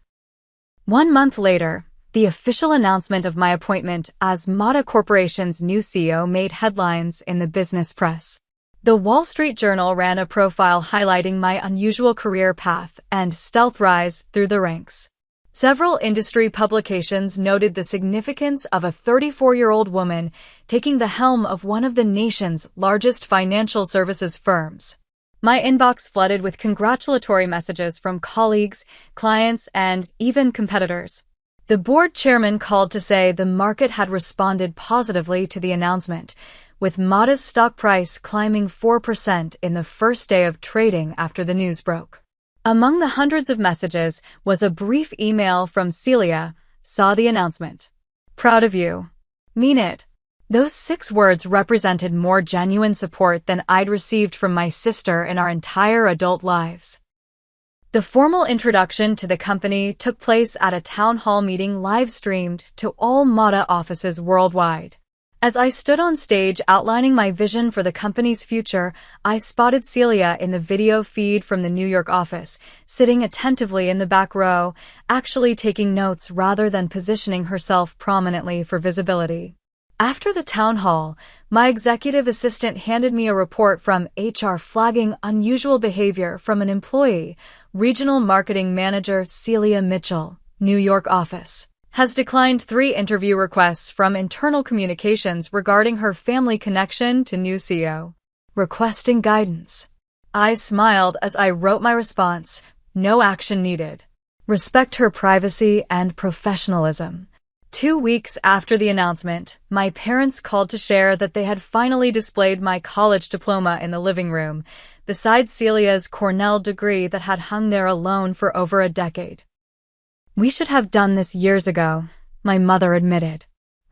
1 month later, the official announcement of my appointment as Mata Corporation's new CEO made headlines in the business press. The Wall Street Journal ran a profile highlighting my unusual career path and stealth rise through the ranks. Several industry publications noted the significance of a 34-year-old woman taking the helm of one of the nation's largest financial services firms. My inbox flooded with congratulatory messages from colleagues, clients, and even competitors. The board chairman called to say the market had responded positively to the announcement, with Mata's stock price climbing 4% in the first day of trading after the news broke. Among the hundreds of messages was a brief email from Celia. Saw the announcement. Proud of you. Mean it. Those 6 words represented more genuine support than I'd received from my sister in our entire adult lives. The formal introduction to the company took place at a town hall meeting live-streamed to all Mata offices worldwide. As I stood on stage outlining my vision for the company's future, I spotted Celia in the video feed from the New York office, sitting attentively in the back row, actually taking notes rather than positioning herself prominently for visibility. After the town hall, my executive assistant handed me a report from HR flagging unusual behavior from an employee. Regional Marketing Manager Celia Mitchell, New York office, has declined 3 interview requests from internal communications regarding her family connection to new CEO. Requesting guidance. I smiled as I wrote my response. No action needed. Respect her privacy and professionalism. 2 weeks after the announcement, my parents called to share that they had finally displayed my college diploma in the living room, beside Celia's Cornell degree that had hung there alone for over a decade. We should have done this years ago, my mother admitted.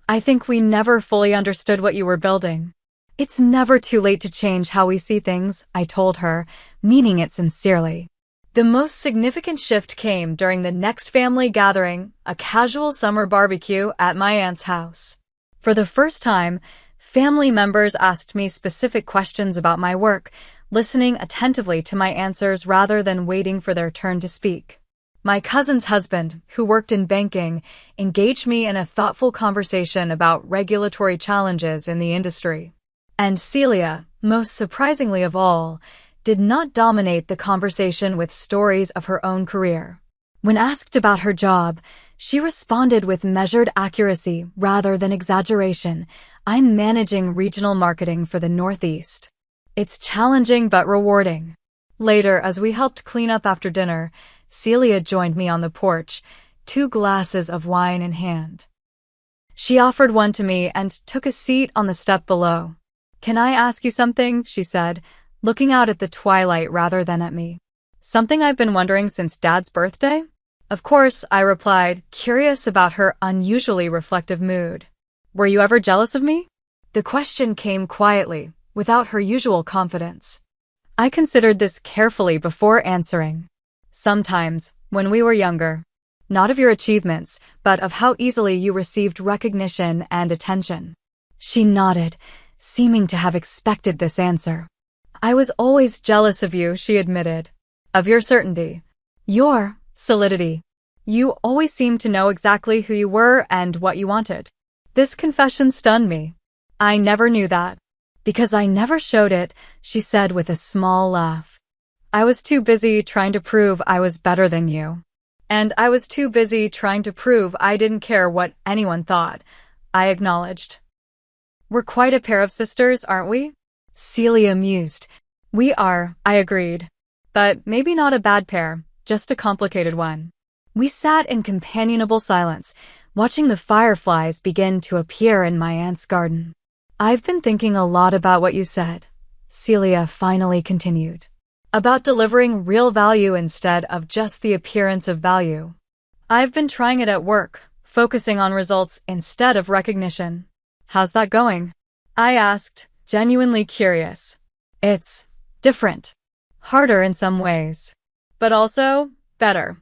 I think we never fully understood what you were building. It's never too late to change how we see things, I told her, meaning it sincerely. The most significant shift came during the next family gathering, a casual summer barbecue at my aunt's house. For the first time, family members asked me specific questions about my work, listening attentively to my answers rather than waiting for their turn to speak. My cousin's husband, who worked in banking, engaged me in a thoughtful conversation about regulatory challenges in the industry. And Celia, most surprisingly of all, did not dominate the conversation with stories of her own career. When asked about her job, she responded with measured accuracy rather than exaggeration. I'm managing regional marketing for the Northeast. It's challenging but rewarding. Later, as we helped clean up after dinner, Celia joined me on the porch, 2 glasses of wine in hand. She offered one to me and took a seat on the step below. Can I ask you something? She said, looking out at the twilight rather than at me. Something I've been wondering since Dad's birthday? Of course, I replied, curious about her unusually reflective mood. Were you ever jealous of me? The question came quietly, without her usual confidence. I considered this carefully before answering. Sometimes, when we were younger. Not of your achievements, but of how easily you received recognition and attention. She nodded, seeming to have expected this answer. I was always jealous of you, she admitted. Of your certainty. Your solidity. You always seemed to know exactly who you were and what you wanted. This confession stunned me. I never knew that. Because I never showed it, she said with a small laugh. I was too busy trying to prove I was better than you. And I was too busy trying to prove I didn't care what anyone thought, I acknowledged. We're quite a pair of sisters, aren't we? Celia mused. We are, I agreed. But maybe not a bad pair, just a complicated one. We sat in companionable silence, watching the fireflies begin to appear in my aunt's garden. I've been thinking a lot about what you said, Celia finally continued. About delivering real value instead of just the appearance of value. I've been trying it at work, focusing on results instead of recognition. How's that going? I asked, genuinely curious. It's different. Harder in some ways. But also, better.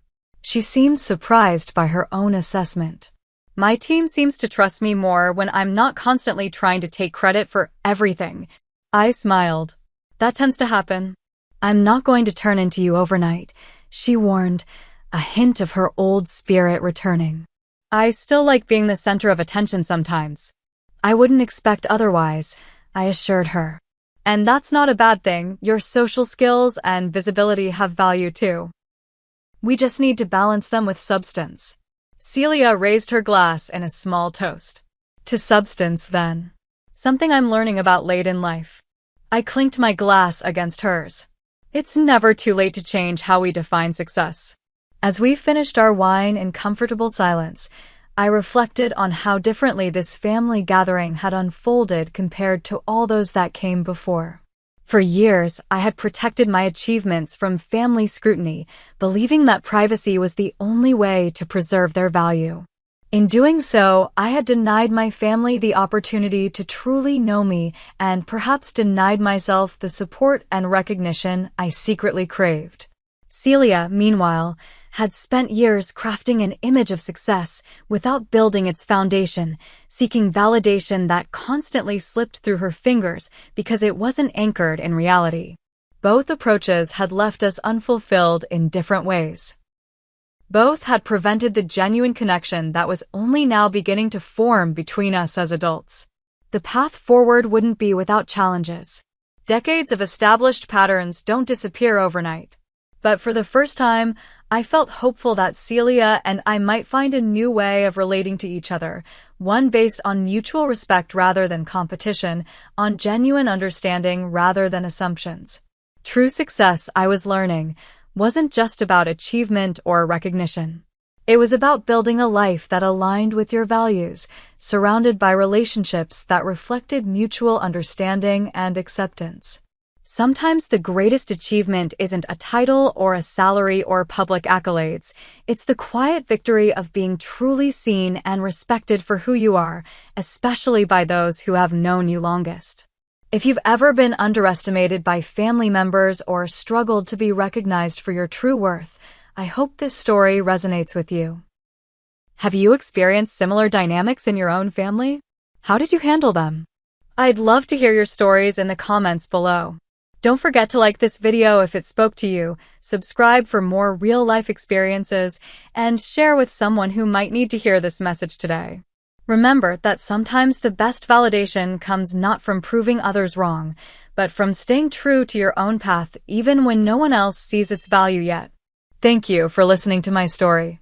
She seemed surprised by her own assessment. My team seems to trust me more when I'm not constantly trying to take credit for everything. I smiled. That tends to happen. I'm not going to turn into you overnight, she warned, a hint of her old spirit returning. I still like being the center of attention sometimes. I wouldn't expect otherwise, I assured her. And that's not a bad thing. Your social skills and visibility have value too. We just need to balance them with substance. Celia raised her glass in a small toast. To substance, then. Something I'm learning about late in life. I clinked my glass against hers. It's never too late to change how we define success. As we finished our wine in comfortable silence, I reflected on how differently this family gathering had unfolded compared to all those that came before. For years, I had protected my achievements from family scrutiny, believing that privacy was the only way to preserve their value. In doing so, I had denied my family the opportunity to truly know me and perhaps denied myself the support and recognition I secretly craved. Celia, meanwhile, had spent years crafting an image of success without building its foundation, seeking validation that constantly slipped through her fingers because it wasn't anchored in reality. Both approaches had left us unfulfilled in different ways. Both had prevented the genuine connection that was only now beginning to form between us as adults. The path forward wouldn't be without challenges. Decades of established patterns don't disappear overnight. But for the first time, I felt hopeful that Celia and I might find a new way of relating to each other, one based on mutual respect rather than competition, on genuine understanding rather than assumptions. True success, I was learning, wasn't just about achievement or recognition. It was about building a life that aligned with your values, surrounded by relationships that reflected mutual understanding and acceptance. Sometimes the greatest achievement isn't a title or a salary or public accolades. It's the quiet victory of being truly seen and respected for who you are, especially by those who have known you longest. If you've ever been underestimated by family members or struggled to be recognized for your true worth, I hope this story resonates with you. Have you experienced similar dynamics in your own family? How did you handle them? I'd love to hear your stories in the comments below. Don't forget to like this video if it spoke to you, subscribe for more real-life experiences, and share with someone who might need to hear this message today. Remember that sometimes the best validation comes not from proving others wrong, but from staying true to your own path even when no one else sees its value yet. Thank you for listening to my story.